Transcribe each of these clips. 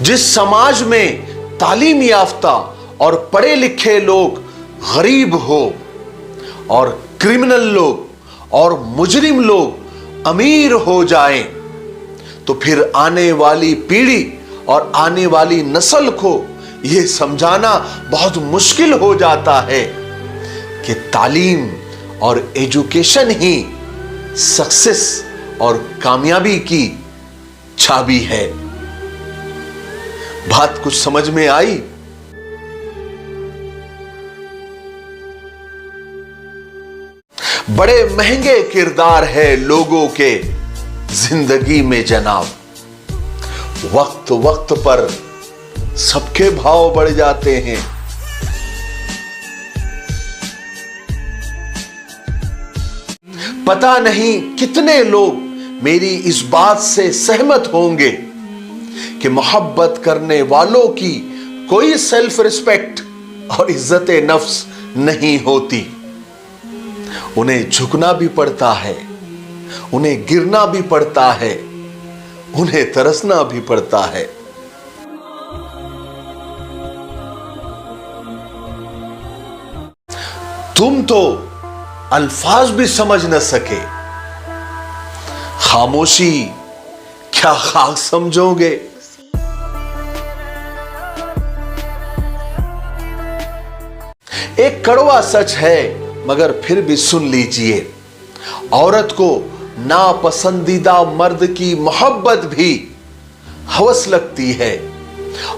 जिस समाज में तालीम याफ्ता और पढ़े लिखे लोग गरीब हो और क्रिमिनल लोग और मुजरिम लोग अमीर हो जाएं, तो फिर आने वाली पीढ़ी और आने वाली नस्ल को यह समझाना बहुत मुश्किल हो जाता है कि तालीम और एजुकेशन ही सक्सेस और कामयाबी की चाबी है। बात कुछ समझ में आई? बड़े महंगे किरदार है लोगों के जिंदगी में जनाब। वक्त वक्त पर सबके भाव बढ़ जाते हैं। पता नहीं कितने लोग मेरी इस बात से सहमत होंगे कि मोहब्बत करने वालों की कोई सेल्फ रिस्पेक्ट और इज्जत नफ्स नहीं होती। उन्हें झुकना भी पड़ता है, उन्हें गिरना भी पड़ता है, उन्हें तरसना भी पड़ता है। तुम तो अल्फाज भी समझ न सके, खामोशी क्या खाक समझोगे। एक कड़वा सच है मगर फिर भी सुन लीजिए। औरत को नापसंदीदा मर्द की मोहब्बत भी हवस लगती है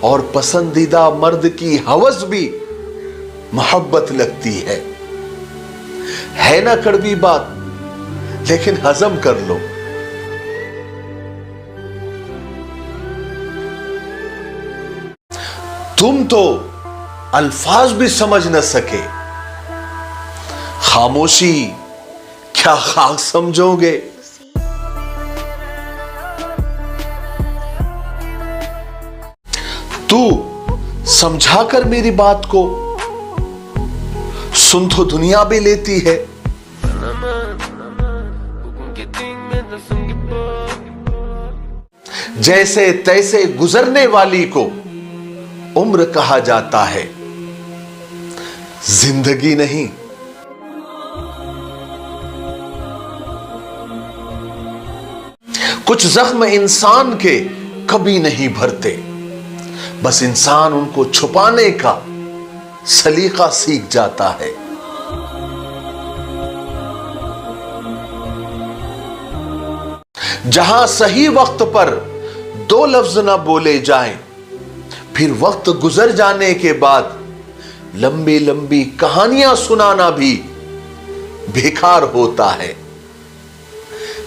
और पसंदीदा मर्द की हवस भी मोहब्बत लगती है ना कड़वी बात, लेकिन हजम कर लो। तुम तो अल्फाज भी समझ न सके, खामोशी क्या खाक समझोगे। तू समझाकर मेरी बात को सुन तो दुनिया भी लेती है। जैसे तैसे गुजरने वाली को उम्र कहा जाता है, जिंदगी नहीं। कुछ जख्म इंसान के कभी नहीं भरते, बस इंसान उनको छुपाने का सलीका सीख जाता है। जहां सही वक्त पर दो लफ्ज ना बोले जाएं, फिर वक्त गुजर जाने के बाद लंबी लंबी कहानियां सुनाना भी बेकार होता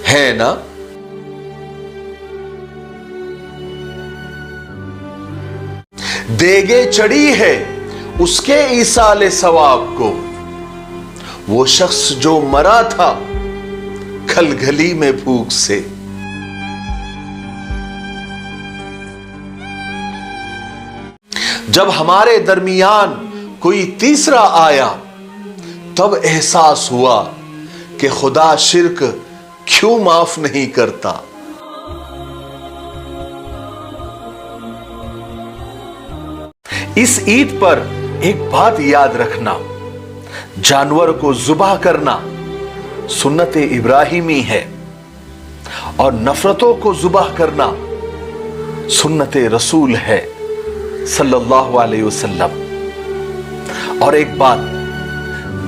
है ना। देगे चढ़ी है उसके ईसाले सवाब को, वो शख्स जो मरा था कल गली में भूख से। जब हमारे दरमियान कोई तीसरा आया, तब एहसास हुआ कि खुदा शिर्क क्यों माफ नहीं करता। इस ईद पर एक बात याद रखना, जानवर को जुबाह करना सुन्नत इब्राहिमी है और नफरतों को जुबाह करना सुन्नत रसूल है सल्लल्लाहु अलैहि वसल्लम। और एक बात,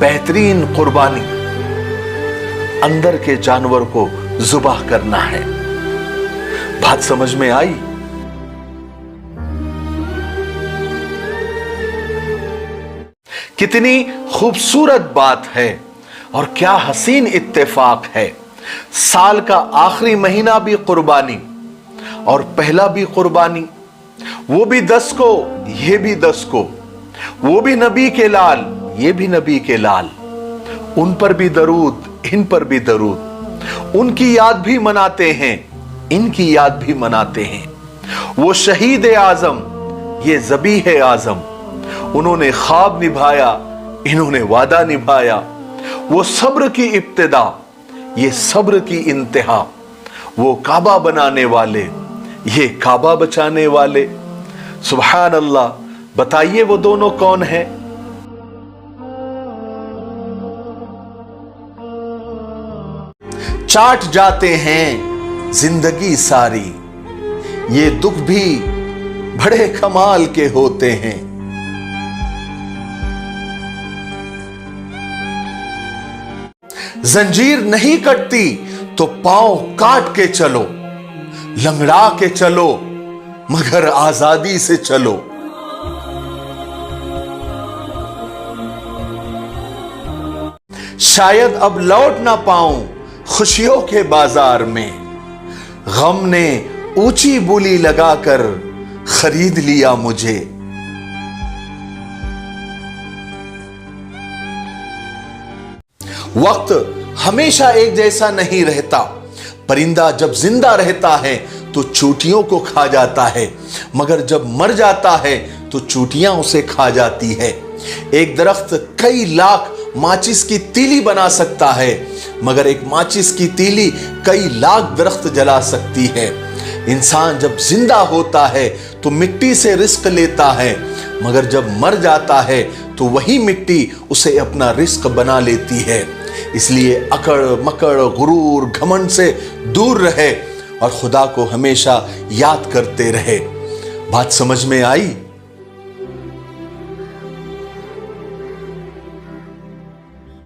बेहतरीन कुर्बानी अंदर के जानवर को जुबाह करना है। बात समझ में आई? कितनी खूबसूरत बात है और क्या हसीन इत्तेफाक है। साल का आखिरी महीना भी कुर्बानी और पहला भी कुर्बानी, वो भी 10 को ये भी 10 को, वो भी नबी के लाल ये भी नबी के लाल। उन पर भी दरूद इन पर भी दरूद, उनकी याद भी मनाते हैं इनकी याद भी मनाते हैं। वो शहीद आजम ये ज़बीह आजम, उन्होंने ख्वाब निभाया इन्होंने वादा निभाया। वो सब्र की इब्तिदा ये सब्र की इंतहा, वो काबा बनाने वाले ये काबा बचाने वाले। सुभान अल्लाह, बताइए वो दोनों कौन हैं? चाट जाते हैं जिंदगी सारी, ये दुख भी बड़े कमाल के होते हैं। जंजीर नहीं कटती तो पांव काट के चलो, लंगड़ा के चलो मगर आजादी से चलो। शायद अब लौट ना पाऊं खुशियों के बाजार में, गम ने ऊंची बोली लगाकर खरीद लिया मुझे। वक्त हमेशा एक जैसा नहीं रहता। परिंदा जब जिंदा रहता है तो चूटियों को खा जाता है, मगर जब मर जाता है तो चूटियां उसे खा जाती है। एक दरख्त कई लाख माचिस की तीली बना सकता है, मगर एक माचिस की तीली कई लाख दरख्त जला सकती है। इंसान जब जिंदा होता है तो मिट्टी से रिस्क लेता है, मगर जब मर जाता है तो वही मिट्टी उसे अपना रिस्क बना लेती है। इसलिए अकड़ मकड़ गुरूर घमंड से दूर रहे और खुदा को हमेशा याद करते रहे। बात समझ में आई?